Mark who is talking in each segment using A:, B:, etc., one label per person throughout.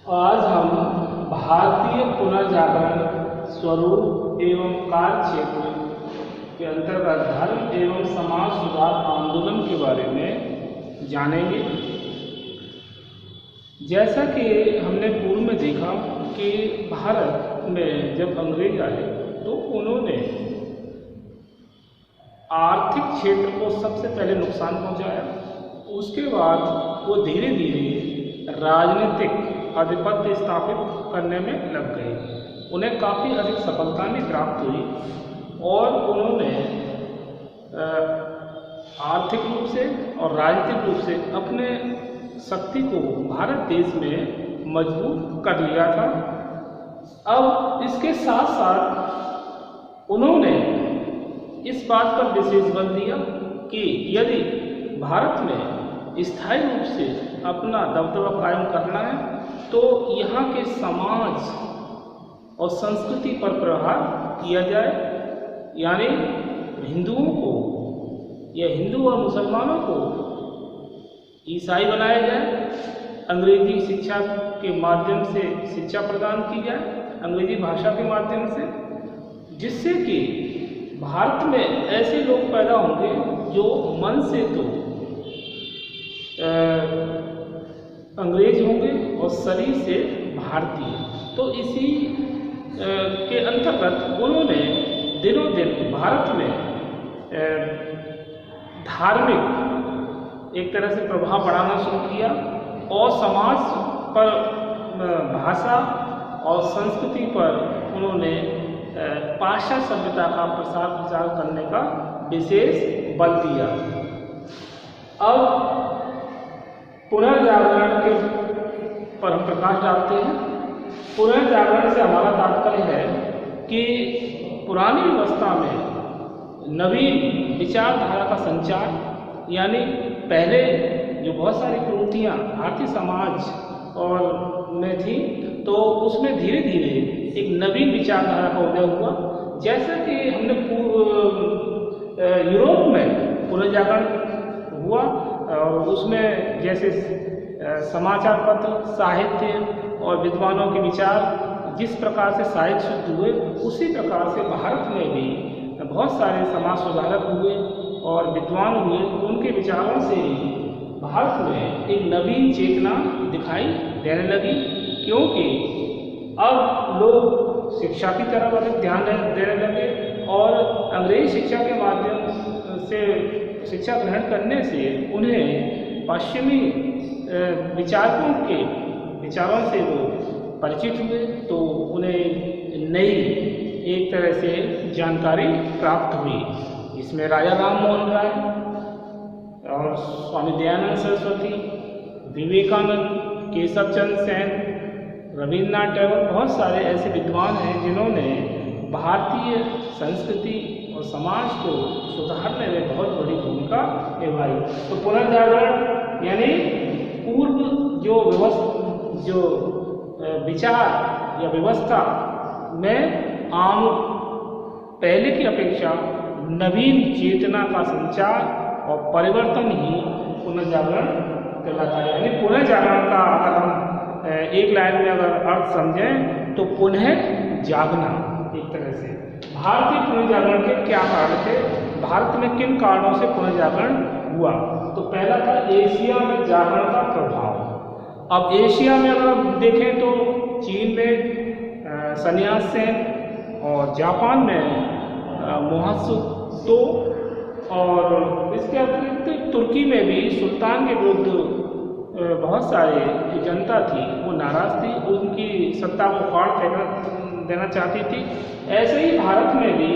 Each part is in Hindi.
A: आज हम भारतीय पुनर्जागरण स्वरूप एवं कार्य क्षेत्र के अंतर्गत धर्म एवं समाज सुधार आंदोलन के बारे में जानेंगे। जैसा कि हमने पूर्व में देखा कि भारत में जब अंग्रेज आए तो उन्होंने आर्थिक क्षेत्र को सबसे पहले नुकसान पहुंचाया। उसके बाद वो धीरे धीरे राजनीतिक आधिपत्य स्थापित करने में लग गए। उन्हें काफ़ी अधिक सफलता भी प्राप्त हुई और उन्होंने आर्थिक रूप से और राजनीतिक रूप से अपने शक्ति को भारत देश में मजबूत कर लिया था। अब इसके साथ साथ उन्होंने इस बात पर विशेष बल दिया कि यदि भारत में स्थायी रूप से अपना दबदबा कायम करना है तो यहाँ के समाज और संस्कृति पर प्रहार किया जाए, यानी हिंदुओं को या हिंदू और मुसलमानों को ईसाई बनाया जाए, अंग्रेजी शिक्षा के माध्यम से शिक्षा प्रदान की जाए, अंग्रेजी भाषा के माध्यम से, जिससे कि भारत में ऐसे लोग पैदा होंगे जो मन से तो अंग्रेज होंगे और शरीर से भारतीय। तो इसी के अंतर्गत उन्होंने दिनों दिन भारत में धार्मिक एक तरह से प्रभाव बढ़ाना शुरू किया और समाज पर, भाषा और संस्कृति पर उन्होंने पाश्चात्य सभ्यता का प्रसार प्रचार करने का विशेष बल दिया। अब पुनर्जागरण के पर हम प्रकाश डालते हैं। पुनर्जागरण से हमारा तात्पर्य है कि पुरानी व्यवस्था में नवीन विचारधारा का संचार, यानी पहले जो बहुत सारी प्रवृत्तियाँ भारतीय समाज और में थी तो उसमें धीरे धीरे एक नवीन विचारधारा का उदय हुआ। जैसा कि हमने यूरोप में पुनर्जागरण हुआ और उसमें जैसे समाचार पत्र, साहित्य और विद्वानों के विचार जिस प्रकार से साहित्य शुद्ध हुए, उसी प्रकार से भारत में भी बहुत सारे समाज सुधारक हुए और विद्वान हुए। उनके विचारों से भारत में एक नवीन चेतना दिखाई देने लगी, क्योंकि अब लोग शिक्षा की तरफ अधिक ध्यान देने लगे और अंग्रेजी शिक्षा के माध्यम से शिक्षा ग्रहण करने से उन्हें पश्चिमी विचारकों के विचारों से वो परिचित हुए, तो उन्हें नई एक तरह से जानकारी प्राप्त हुई। इसमें राजा राम मोहन राय और स्वामी दयानंद सरस्वती, विवेकानंद, केशव चंद्र सेन, रविन्द्रनाथ टैगोर, बहुत सारे ऐसे विद्वान हैं जिन्होंने भारतीय संस्कृति और समाज को सुधारने में बहुत बड़ी भूमिका निभाई। तो पुनर्जागरण यानी पूर्व जो विचार या व्यवस्था में आम पहले की अपेक्षा नवीन चेतना का संचार और परिवर्तन ही पुनर्जागरण कहलाता है। यानी पुनर्जागरण का अगर हम एक लाइन में अगर अर्थ समझें तो पुनः जागना। एक तरह से भारतीय पुनर्जागरण के क्या कारण थे, भारत में किन कारणों से पुनर्जागरण हुआ? तो पहला था एशिया में जागरण का प्रभाव। अब एशिया में अगर हम देखें तो चीन में सन्यास सेन और जापान में मोहत्सुतो, और इसके अतिरिक्त तुर्की में भी सुल्तान के विरुद्ध बहुत सारे जो जनता थी वो नाराज थी, उनकी सत्ता को फाड़ देना चाहती थी। ऐसे ही भारत में भी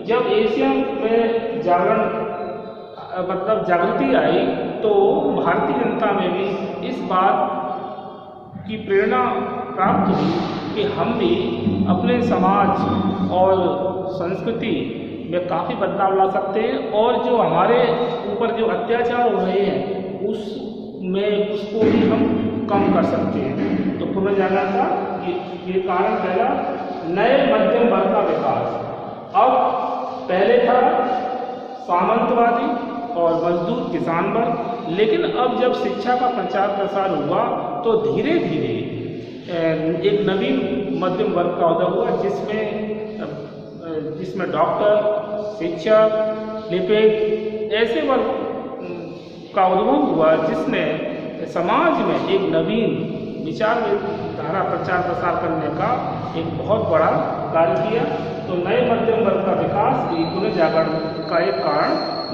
A: जब एशिया में जागृति आई तो भारतीय जनता में भी इस बात की प्रेरणा प्राप्त हुई कि हम भी अपने समाज और संस्कृति में काफ़ी बदलाव ला सकते हैं और जो हमारे ऊपर जो अत्याचार हो रहे हैं उसको भी हम कम कर सकते हैं। तो पुनर्जागरण का ये कारण पहला, नए मध्यम वर्ग का विकास। अब पहले था सामंतवादी और मजदूर किसान वर्ग, लेकिन अब जब शिक्षा का प्रचार प्रसार हुआ तो धीरे धीरे एक नवीन मध्यम वर्ग का उदय हुआ, जिसमें डॉक्टर, शिक्षक, लिपिक ऐसे वर्ग का उद्भव हुआ जिसने समाज में एक नवीन विचार धारा प्रचार प्रसार करने का एक बहुत बड़ा कार्य किया। तो नए मध्यम वर्ग का विकास भी पुनर्जागरण का एक कारण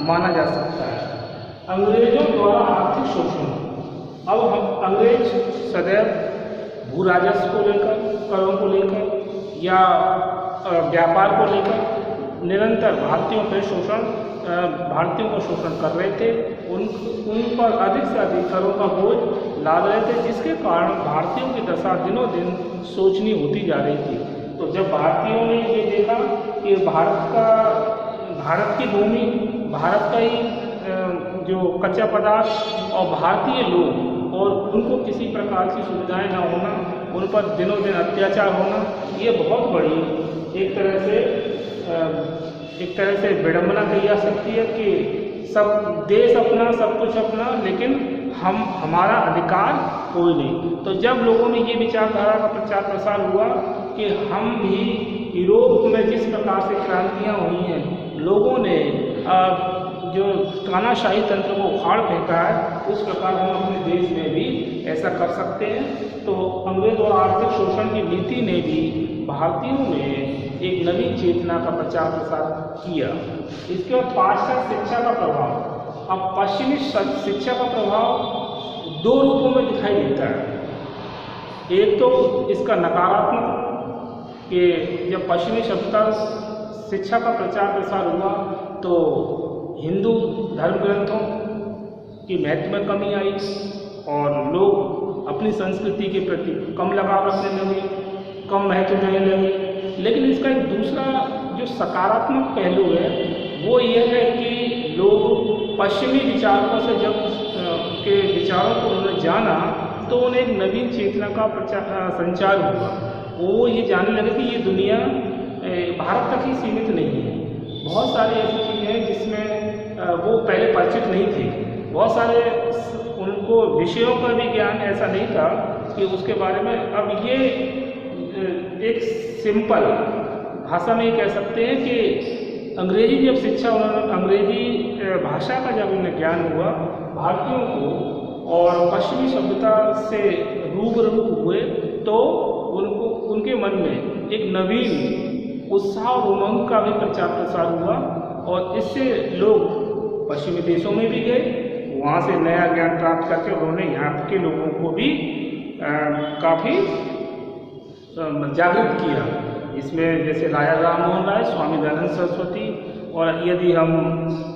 A: माना जा सकता है। अंग्रेजों द्वारा आर्थिक शोषण। अब हम अंग्रेज सदैव भू राजस्व को लेकर, करों को लेकर या व्यापार को लेकर निरंतर भारतीयों को शोषण कर रहे थे। उन पर अधिक से अधिक करों का बोझ लाद रहे थे, जिसके कारण भारतीयों की दशा दिनों दिन शोचनीय होती जा रही थी। तो जब भारतीयों ने ये देखा कि भारत की भूमि, भारत का ही जो कच्चा पदार्थ और भारतीय लोग और उनको किसी प्रकार की सुविधाएं न होना, उन पर दिनों दिन अत्याचार होना, ये बहुत बड़ी एक तरह से विडंबना कही जा सकती है कि सब देश अपना, सब कुछ अपना, लेकिन हमारा अधिकार कोई नहीं। तो जब लोगों में ये विचारधारा का प्रचार प्रसार हुआ कि हम भी यूरोप में जिस प्रकार से क्रांतियाँ हुई हैं, लोगों ने जो तानाशाही तंत्र को उखाड़ फेंका है, उस प्रकार हम अपने देश में भी ऐसा कर सकते हैं। तो अंग्रेज और आर्थिक शोषण की नीति ने भी भारतीयों में एक नवी चेतना का प्रचार प्रसार किया। इसके बाद पाश्चात्य शिक्षा का प्रभाव। अब पश्चिमी शिक्षा का प्रभाव दो रूपों में दिखाई देता है। एक तो इसका नकारात्मक कि जब पश्चिमी सभ्यता शिक्षा का प्रचार प्रसार हुआ तो हिंदू धर्म ग्रंथों की महत्व में कमी आई और लोग अपनी संस्कृति के प्रति कम लगाव रखने लगे, कम महत्व देने लगे। लेकिन इसका एक दूसरा जो सकारात्मक पहलू है वो ये है कि लोग पश्चिमी विचारकों से जब के विचारों को उन्होंने जाना तो उन्हें एक नवीन चेतना का संचार हुआ। वो ये जानने लगे कि ये दुनिया भारत तक ही सीमित नहीं है। बहुत सारी ऐसी चीज़ें हैं जिसमें वो पहले परिचित नहीं थे। बहुत सारे उनको विषयों का भी ज्ञान ऐसा नहीं था कि उसके बारे में। अब ये एक सिंपल भाषा में कह सकते हैं कि अंग्रेजी जब शिक्षा उन्होंने अंग्रेजी भाषा का जब उन्हें ज्ञान हुआ भारतीयों को और पश्चिमी सभ्यता से रूबरू हुए तो उनके मन में एक नवीन उत्साह और उमंग का भी प्रचार प्रसार हुआ और इससे लोग पश्चिमी देशों में भी गए, वहाँ से नया ज्ञान प्राप्त करके उन्होंने यहाँ के लोगों को भी काफ़ी जागृत किया। इसमें जैसे राजा राम मोहन राय, स्वामी दयानंद सरस्वती और यदि हम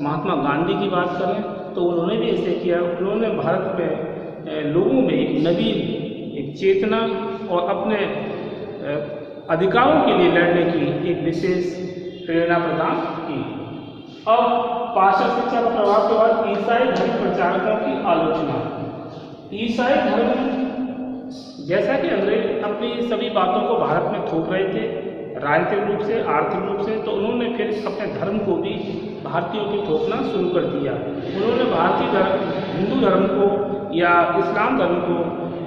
A: महात्मा गांधी की बात करें तो उन्होंने भी ऐसे किया। उन्होंने भारत में लोगों में एक नवीन एक चेतना और अपने अधिकारों के लिए लड़ने की एक विशेष प्रेरणा प्रदान की। अब पाश्चात्य शिक्षा का प्रभाव के बाद ईसाई धर्म प्रचारकों की आलोचना। ईसाई धर्म जैसा कि अंग्रेज अपनी सभी बातों को भारत में थोप रहे थे, राजनीतिक रूप से, आर्थिक रूप से, तो उन्होंने फिर अपने धर्म को भी भारतीयों को थोपना शुरू कर दिया। उन्होंने भारतीय धर्म, हिंदू धर्म को या इस्लाम धर्म को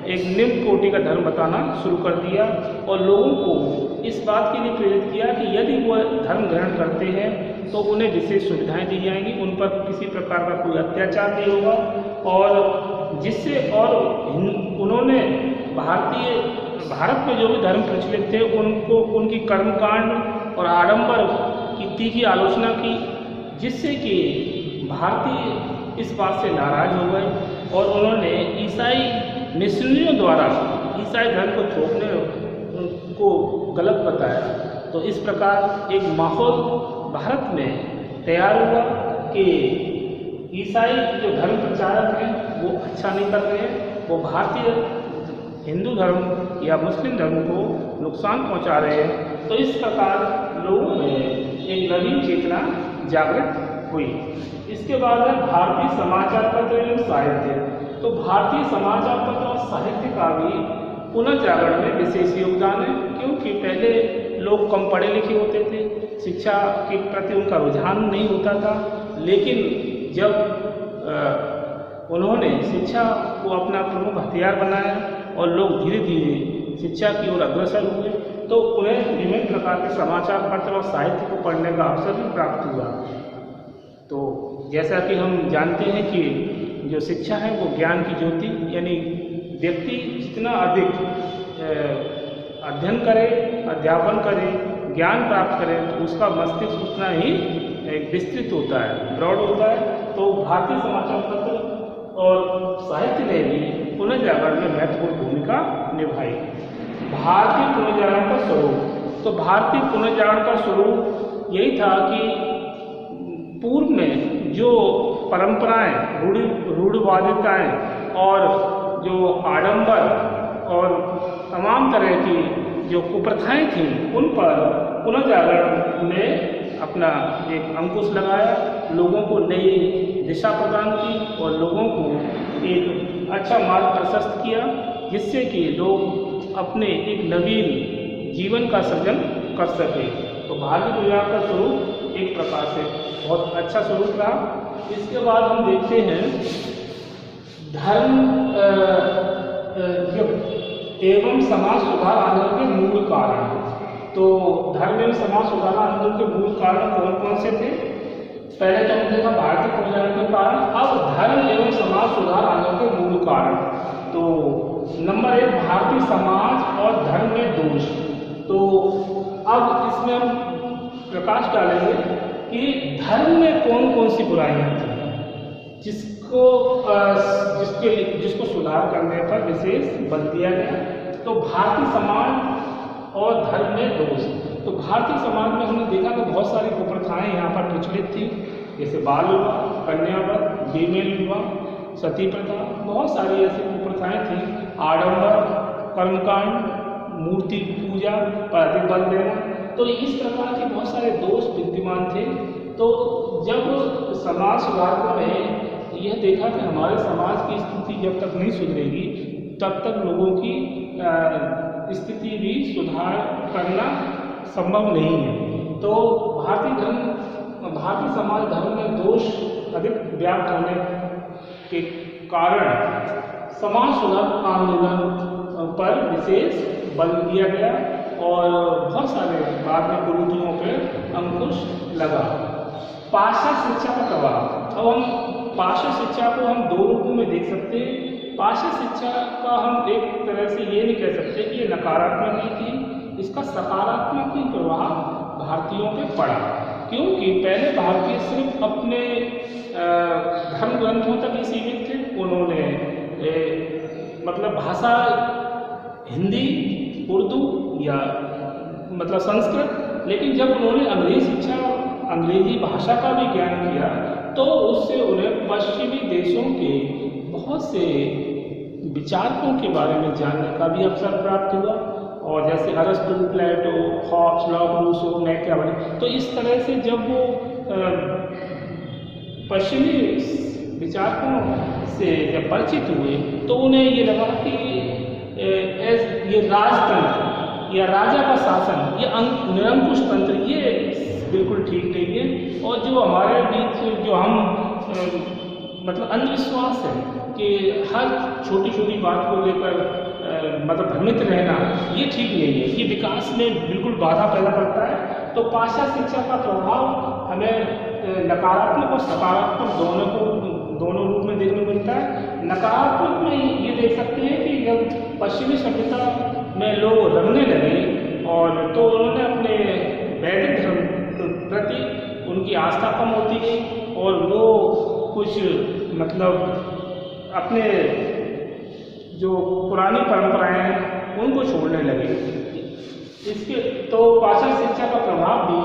A: एक निम्न कोटि का धर्म बताना शुरू कर दिया और लोगों को इस बात के लिए प्रेरित किया कि यदि वो धर्म ग्रहण करते हैं तो उन्हें विशेष सुविधाएं दी जाएंगी, उन पर किसी प्रकार का कोई अत्याचार नहीं होगा और जिससे और उन्होंने भारत में जो भी धर्म प्रचलित थे उनको उनकी कर्मकांड और आडंबर की तीखी आलोचना की, जिससे कि भारतीय इस बात से नाराज हो गए और उन्होंने ईसाई मिशनरियों द्वारा ईसाई धर्म को थोपने को गलत बताया। तो इस प्रकार एक माहौल भारत में तैयार हुआ कि ईसाई जो धर्म प्रचारक हैं वो अच्छा नहीं कर रहे हैं, वो भारतीय हिंदू धर्म या मुस्लिम धर्म को नुकसान पहुंचा रहे हैं। तो इस प्रकार लोगों में एक नवीन चेतना जागृत हुई। इसके बाद है भारतीय समाचार पत्र एवं साहित्य। तो भारतीय समाचार पत्र और साहित्य का भी पुनर्जागरण में विशेष योगदान है, क्योंकि पहले लोग कम पढ़े लिखे होते थे, शिक्षा के प्रति उनका रुझान नहीं होता था। लेकिन जब उन्होंने शिक्षा को अपना प्रमुख हथियार बनाया और लोग धीरे धीरे शिक्षा की ओर अग्रसर हुए तो उन्हें विभिन्न प्रकार के समाचार पत्र और साहित्य को पढ़ने का अवसर भी प्राप्त हुआ। तो जैसा कि हम जानते हैं कि जो शिक्षा है वो ज्ञान की ज्योति, यानी व्यक्ति जितना अधिक अध्ययन करे, अध्यापन करे, ज्ञान प्राप्त करे तो उसका मस्तिष्क उतना ही विस्तृत होता है, ब्रॉड होता है। तो भारतीय समाचार पत्र और साहित्य ने भी पुनर्जागरण में महत्वपूर्ण भूमिका निभाई। भारतीय पुनर्जागरण का स्वरूप, तो भारतीय पुनर्जागरण का स्वरूप यही था कि पूर्व में जो परंपराएं, रूढ़िवादिताएं और जो आडंबर और तमाम तरह की जो कुप्रथाएं थीं उन पर पुनर्जागरण ने अपना एक अंकुश लगाया, लोगों को नई दिशा प्रदान की और लोगों को एक अच्छा मार्ग प्रशस्त किया, जिससे कि लोग अपने एक नवीन जीवन का सृजन कर सके। तो भारतीय पुनर्जागरण का स्वरूप एक प्रकार से बहुत अच्छा स्वरूप रहा। इसके बाद हम देखते हैं धर्म एवं समाज सुधार आंदोलन के मूल कारण। तो धर्म एवं समाज सुधार आंदोलन के मूल कारण कौन कौन से थे? पहले तो हमने देखा भारतीय पुनर्जागरण के कारण, अब धर्म एवं समाज सुधार आंदोलन के मूल कारण। तो नंबर 1, भारतीय समाज और धर्म में दोष। तो अब इसमें हम प्रकाश डालेंगे कि धर्म में कौन कौन सी बुराइयां थी जिसको सुधार करने पर विशेष बल दिया गया। तो भारतीय समाज और धर्म में दोष। तो भारतीय समाज में हमने देखा कि बहुत सारी कुप्रथाएं यहाँ पर प्रचलित थी, जैसे बाल विवाह, कन्यावध, फीमेल विवाह, सती प्रथा, बहुत सारी ऐसी कुप्रथाएं थी। आडंबर, कर्मकांड, मूर्ति पूजा पर अधिक बल देना, तो इस प्रकार के बहुत सारे दोष विद्यमान थे। तो जब समाज सुधारकों ने यह देखा कि हमारे समाज की स्थिति जब तक नहीं सुधरेगी तब तक लोगों की स्थिति भी सुधार करना संभव नहीं है। तो भारतीय समाज धर्म में दोष अधिक व्याप्त होने के कारण समाज सुधार आंदोलन पर विशेष बल दिया गया और बहुत सारे बाद में कुरीतियों पर अंकुश लगा। पाश्चात्य शिक्षा का प्रभाव। अब हम पाश्चात्य शिक्षा को हम दो रूपों में देख सकते हैं। पाश्चात्य शिक्षा का हम एक तरह से ये नहीं कह सकते कि ये नकारात्मक ही थी, इसका सकारात्मक ही प्रभाव भारतीयों पे पड़ा। क्योंकि पहले भारतीय सिर्फ अपने धर्म ग्रंथों तक ही सीमित थे। उन्होंने मतलब भाषा हिंदी, उर्दू या मतलब संस्कृत, लेकिन जब उन्होंने अंग्रेजी भाषा का भी ज्ञान किया तो उससे उन्हें पश्चिमी देशों के बहुत से विचारकों के बारे में जानने का भी अवसर प्राप्त हुआ। और जैसे अरस्तु, प्लेटो, हॉब्स, लॉक, रूसो, मैकियावेली, तो इस तरह से जब वो पश्चिमी विचारकों से जब परिचित हुए तो उन्हें ये लगा कि ये राजतंत्र या राजा का शासन, ये निरंकुश तंत्र, ये बिल्कुल ठीक नहीं है। और जो हमारे बीच जो हम मतलब अंधविश्वास है कि हर छोटी छोटी बात को लेकर मतलब भ्रमित रहना, ये ठीक नहीं है, ये विकास में बिल्कुल बाधा पैदा करता है। तो पाश्चात्य शिक्षा का प्रभाव हमें नकारात्मक और सकारात्मक दोनों रूप में देखने को मिलता है। नकारात्मक में ये देख सकते हैं कि जब पश्चिमी सभ्यता में लोग रमने लगे और तो उन्होंने अपने वैदिक धर्म प्रति उनकी आस्था कम होती गई और वो कुछ मतलब अपने जो पुरानी परंपराएं हैं उनको छोड़ने लगे। इसके तो पाश्चात्य शिक्षा का प्रभाव भी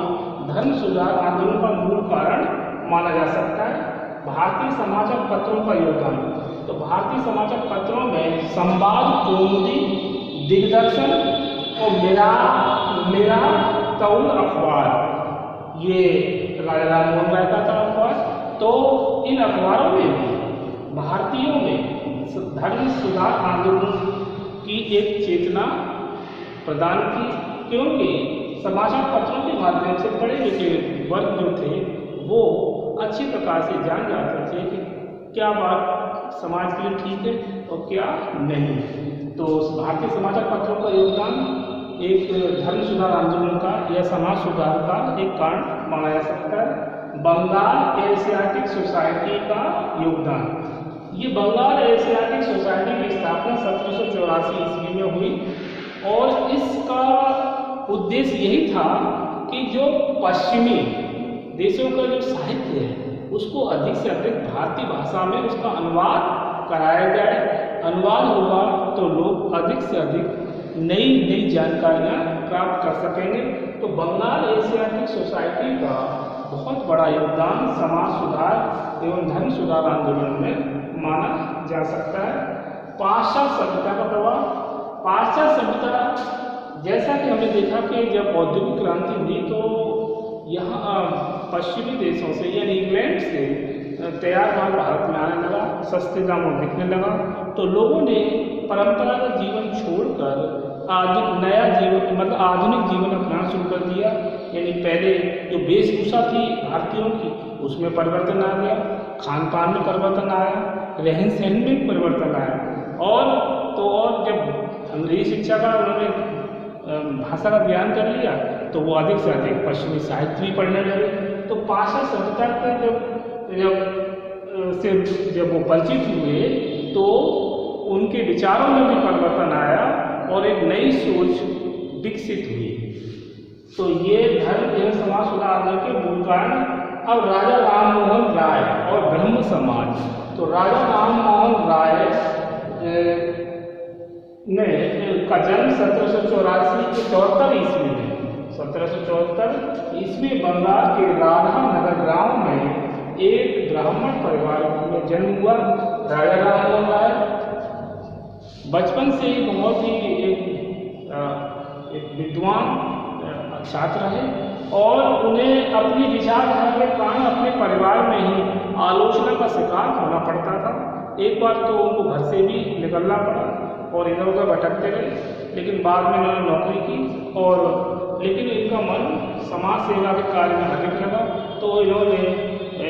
A: धर्म सुधार आंदोलन का मूल कारण माना जा सकता है। भारतीय समाचार पत्रों का योगदान। तो भारतीय समाचार पत्रों में संवाद, कौमुदी, दिग्दर्शन और मेरा तौल अखबार, ये राजा राममोहन राय का था अखबार। तो इन अखबारों में भी भारतीयों में धर्म सुधार आंदोलन की एक चेतना प्रदान की, क्योंकि समाचार पत्रों के माध्यम से पढ़े लिखे वर्ग जो थे वो अच्छी प्रकार से जान जाते थे कि क्या बात समाज के लिए ठीक है और क्या नहीं। तो भारतीय समाचार पत्रों का योगदान एक धर्म सुधार आंदोलन का या समाज सुधार का एक कारण माना जा सकता है। बंगाल एशियाटिक सोसाइटी का योगदान, ये बंगाल एशियाटिक सोसाइटी की स्थापना 1784 ईस्वी में हुई और इसका उद्देश्य यही था कि जो पश्चिमी देशों का जो साहित्य है उसको अधिक से अधिक भारतीय भाषा में उसका अनुवाद कराया जाए। अनुवाद होगा तो लोग अधिक से अधिक नई नई जानकारियाँ प्राप्त कर सकेंगे। तो बंगाल एशियाटिक सोसाइटी का बहुत बड़ा योगदान समाज सुधार एवं धर्म सुधार आंदोलन में माना जा सकता है। पाश्चात्य सभ्यता का प्रभाव, पाश्चात्य सभ्यता जैसा कि हमने देखा कि जब औद्योगिक क्रांति हुई तो यहाँ पश्चिमी देशों से यानी इंग्लैंड से तैयार माल भारत में आने लगा, सस्ते दामों में बिकने लगा। तो लोगों ने परंपरागत जीवन छोड़कर नया जीवन मतलब आधुनिक जीवन अपनाना शुरू कर दिया। यानी पहले जो वेशभूषा थी भारतीयों की उसमें परिवर्तन आ गया, खान पान में परिवर्तन आया, रहन सहन में परिवर्तन आया और जब अंग्रेजी शिक्षा का उन्होंने भाषा का ज्ञान कर लिया तो वो अधिक से अधिक पश्चिमी साहित्य भी पढ़ने लगे। तो पाश्चात्य सभ्यता के जब वो परिचित हुए तो उनके विचारों में भी परिवर्तन आया और एक नई सोच विकसित हुई। तो ये धर्म एवं समाज सुधार के मूल कारण। अब राजा राम मोहन राय और ब्रह्म समाज, तो राजा राम मोहन राय का जन्म 1784 ईस्वी में 1774 ईस्वी बंगाल के राधा नगर गांव में एक ब्राह्मण परिवार में जन्म हुआ। राजा राम मोहन राय बचपन से ही बहुत ही एक विद्वान छात्र रहे और उन्हें अपनी विचारधारा के कारण अपने परिवार में ही आलोचना का शिकार होना पड़ता था। एक बार तो उनको घर से भी निकलना पड़ा और इधर उधर भटकते रहे, लेकिन बाद में उन्होंने नौकरी की लेकिन इनका मन समाज सेवा के कार्य में अधिक लगा। तो इन्होंने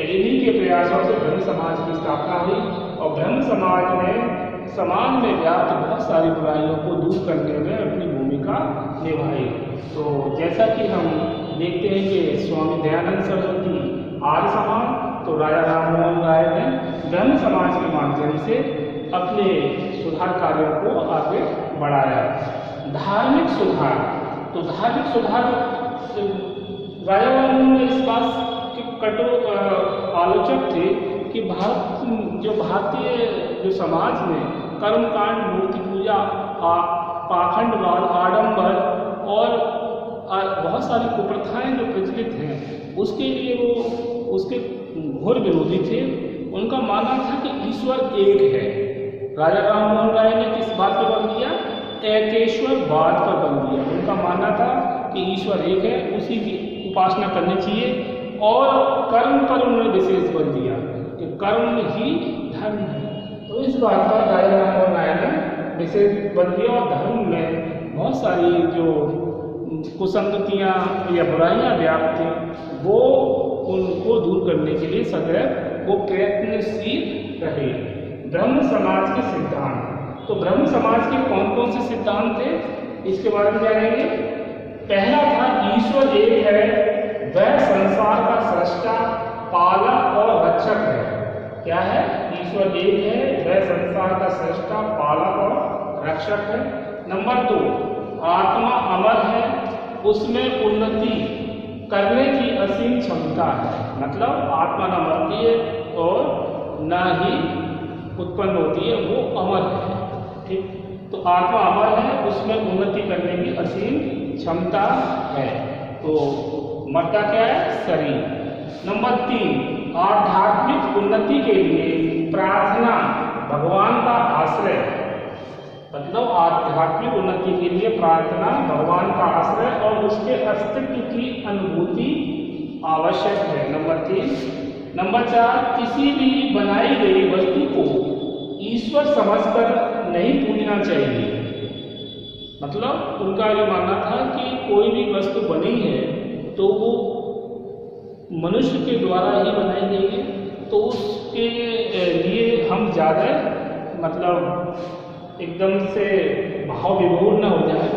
A: इन्हीं के प्रयासों से ब्रह्म समाज की स्थापना हुई और ब्रह्म समाज ने समाज में व्याप्त बहुत सारी बुराइयों को दूर करने में अपनी भूमिका निभाई। तो जैसा कि हम देखते हैं कि स्वामी दयानंद सरस्वती आर्य समाज, तो राजा राम मोहन राय ने ब्रह्म समाज के माध्यम से अपने सुधार कार्यों को आगे बढ़ाया। धार्मिक सुधार, तो धार्मिक सुधार राजा राम मोहन इस बात के कठोर आलोचक थे कि भारतीय जो समाज में कर्मकांड, मूर्ति पूजा, पाखंडवाद, आडंबर और बहुत सारी कुप्रथाएं जो प्रचलित हैं उसके लिए वो उसके घोर विरोधी थे। उनका मानना था कि ईश्वर एक है। राजा राम मोहन राय ने किस बात पर बल दिया? एकेश्वरवाद पर बल दिया। उनका मानना था कि ईश्वर एक है, उसी की उपासना करनी चाहिए और कर्म पर उन्होंने विशेष बल दिया कि कर्म ही धर्म है। तो इस बात पर राजा राम मोहन राय ने विशेष बल दिया और धर्म में बहुत सारी जो कुसंगतियाँ या बुराइयाँ व्याप्त थी वो उनको दूर करने के लिए सदैव वो प्रयत्नशील रहे। ब्रह्म समाज के सिद्धांत, तो ब्रह्म समाज के कौन कौन से सिद्धांत थे इसके बारे में जानेंगे। पहला था ईश्वर एक है, वह संसार का सृष्टा, पालक और रक्षक है। क्या है? ईश्वर एक है, वह संसार का सृष्टा, पालक और रक्षक है। नंबर 2, आत्मा अमर है, उसमें उन्नति करने की असीम क्षमता है। मतलब आत्मा न मरती है और न ही उत्पन्न होती है, वो अमर है। ठीक, तो आत्मा अमर है, उसमें उन्नति करने की असीम क्षमता है। तो मरता क्या है? शरीर। नंबर 3, आध्यात्मिक उन्नति के लिए प्रार्थना भगवान का आश्रय, मतलब आध्यात्मिक उन्नति के लिए प्रार्थना भगवान का आश्रय और उसके अस्तित्व की अनुभूति आवश्यक है। नंबर 3। नंबर 4, किसी भी बनाई गई वस्तु को ईश्वर समझकर नहीं पूजना चाहिए। मतलब उनका ये मानना था कि कोई भी वस्तु बनी है तो वो मनुष्य के द्वारा ही बनाई गई है, तो उसके लिए हम ज़्यादा मतलब एकदम से भाव विभोर न हो जाए,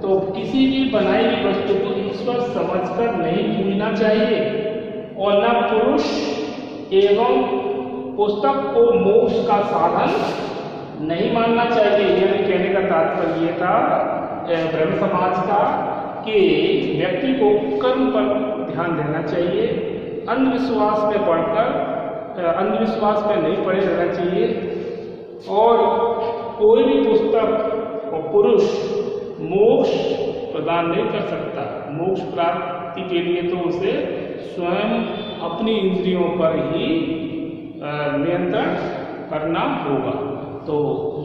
A: तो किसी भी बनाई हुई वस्तु को ईश्वर समझकर नहीं पूजना चाहिए और न पुरुष एवं पुस्तक को मोक्ष का साधन नहीं मानना चाहिए। यह कहने का तात्पर्य ये था ब्रह्म समाज का कि व्यक्ति को कर्म पर ध्यान देना चाहिए, अंधविश्वास में नहीं पड़े रहना चाहिए और कोई भी पुस्तक और पुरुष मोक्ष प्रदान नहीं कर सकता। मोक्ष प्राप्ति के लिए तो उसे स्वयं अपनी इंद्रियों पर ही नियंत्रण करना होगा। तो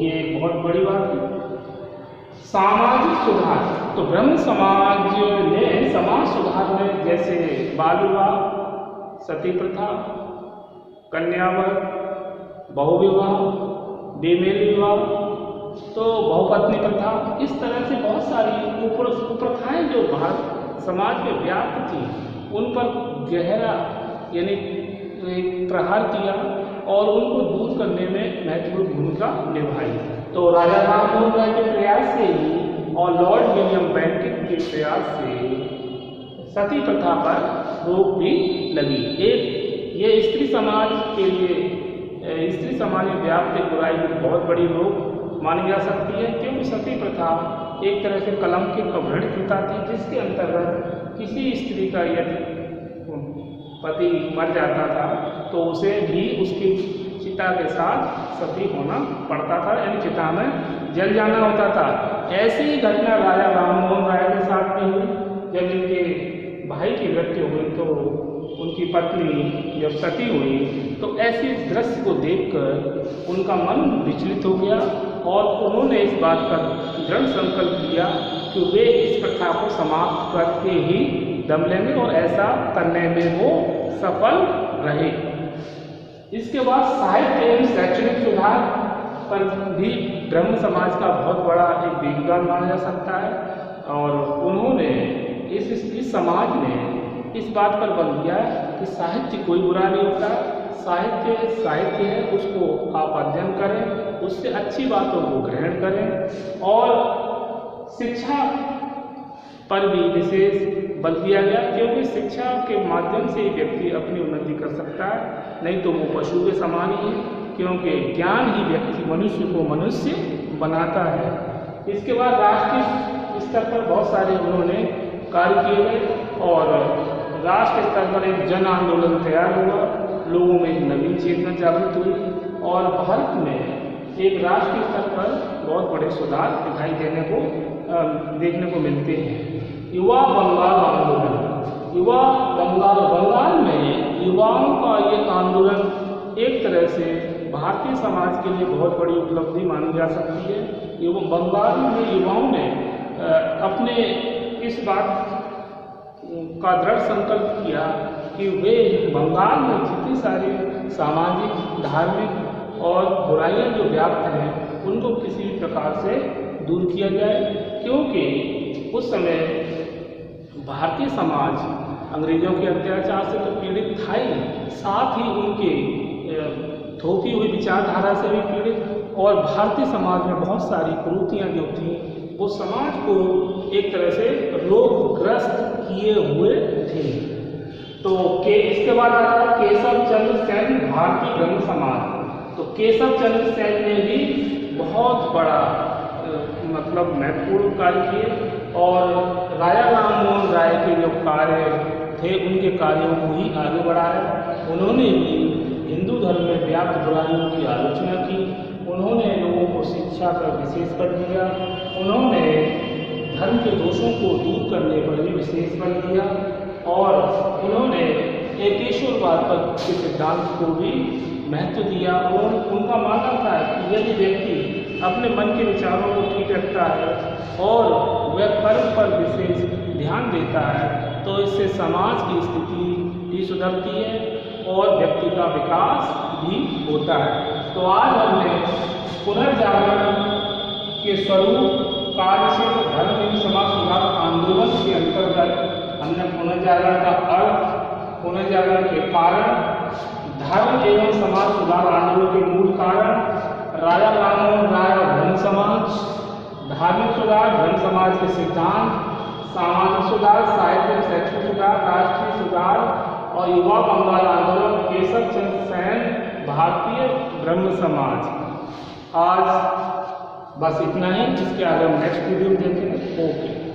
A: ये एक बहुत बड़ी बात है। सामाजिक सुधार, तो ब्रह्म समाज ने समाज सुधार में जैसे बाल विवाह, सती प्रथा, कन्यावर, बहुविवाह, बेमेल विवाह, तो बहुपत्नी प्रथा, इस तरह से बहुत सारी कुप्रथाएं जो भारत समाज में व्याप्त थी, उन पर गहरा यानी प्रहार किया और उनको दूर करने में महत्वपूर्ण भूमिका निभाई। तो राजा राममोहन राय के प्रयास से ही और लॉर्ड विलियम बेंटिक के प्रयास से सती प्रथा पर रोक भी लगी। ये स्त्री समाज के लिए, स्त्री समाज में व्याप्त बुराई की बहुत बड़ी रोक मानी जा सकती है, क्योंकि सती प्रथा एक तरह से कलंक की अवधारणा प्रथा थी, जिसके अंतर्गत किसी स्त्री का यदि पति मर जाता था तो उसे भी उसकी चिता के साथ सती होना पड़ता था, यानी चिता में जल जाना होता था। ऐसी ही घटना राजा राममोहन राय के साथ भी हुई। जब इनके भाई की मृत्यु हुई तो उनकी पत्नी जब सती हुई तो ऐसे दृश्य को देखकर उनका मन विचलित हो गया और उन्होंने इस बात का दृढ़ संकल्प लिया कि वे इस प्रथा को समाप्त करके ही दम लेंगे और ऐसा करने में वो सफल रहे। इसके बाद साहित्य एवं शैक्षणिक सुधार पर भी ब्रह्म समाज का बहुत बड़ा एक योगदान माना जा सकता है और उन्होंने इस समाज ने इस बात पर बल दिया कि साहित्य कोई बुरा नहीं होता, साहित्य है, उसको आप अध्ययन करें, उससे अच्छी बातों को ग्रहण करें और शिक्षा पर भी विशेष बल दिया गया, क्योंकि शिक्षा के माध्यम से व्यक्ति अपनी उन्नति कर सकता है, नहीं तो वो पशु के समान ही है, क्योंकि ज्ञान ही व्यक्ति मनुष्य को मनुष्य बनाता है। इसके बाद राष्ट्रीय स्तर पर बहुत सारे उन्होंने कार्य किए गए और राष्ट्र स्तर पर एक जन आंदोलन तैयार हुआ, लोगों में एक नवीन चेतना जागृत हुई और भारत में एक राष्ट्रीय स्तर पर बहुत बड़े सुधार दिखाई देखने को मिलते हैं। युवा बंगाल आंदोलन, बंगाल में युवाओं का ये आंदोलन एक तरह से भारतीय समाज के लिए बहुत बड़ी उपलब्धि मानी जा सकती है। बंगाल में युवाओं ने अपने इस बात का दृढ़ संकल्प किया कि वे बंगाल में जितनी सारी सामाजिक, धार्मिक और बुराइयां जो व्याप्त हैं उनको किसी भी प्रकार से दूर किया जाए, क्योंकि उस समय भारतीय समाज अंग्रेजों के अत्याचार से तो पीड़ित था ही, साथ ही उनके थोपी हुई विचारधारा से भी पीड़ित और भारतीय समाज में बहुत सारी कुरीतियाँ जो थी वो समाज को एक तरह से रोगग्रस्त किए हुए थे। तो इसके बाद आता केशव चंद्र सेन, भारतीय ब्रह्म समाज। तो केशव चंद्र सेन ने भी बहुत बड़ा महत्वपूर्ण कार्य किए और राजा राममोहन राय के जो कार्य थे उनके कार्यों को ही आगे बढ़ाया। उन्होंने भी हिंदू धर्म में व्याप्त बुराइयों की आलोचना की, उन्होंने लोगों को शिक्षा पर विशेष बल दिया, उन्होंने धर्म के दोषों को दूर करने पर भी विशेष बल दिया और उन्होंने एकेश्वरवाद पर के सिद्धांत को भी महत्व दिया। और उनका मानना था कि यदि व्यक्ति अपने मन के विचारों को ठीक रखता है और वह कर्म पर विशेष ध्यान देता है तो इससे समाज की स्थिति भी सुधरती है और व्यक्ति का विकास भी होता है। तो आज हमने पुनर्जागरण के स्वरूप, कार्य क्षेत्र, धर्म एवं समाज सुधार आंदोलन के अंतर्गत हमने पुनर्जागरण का अर्थ, पुनर्जागरण के कारण, धर्म एवं समाज सुधार आंदोलन के मूल कारण, राजा राममोहन राय और ब्रह्म समाज धार्मिक सुधार, धर्म समाज के सिद्धांत, सामाजिक सुधार, साहित्य एवं शैक्षणिक सुधार, राष्ट्रीय सुधार और युवा बंगाल आंदोलन, केशव चंद्र सेन, भारतीय ब्रह्म समाज। आज बस इतना ही, इसके आगे हम नेक्स्ट वीडियो में देखेंगे। ओके।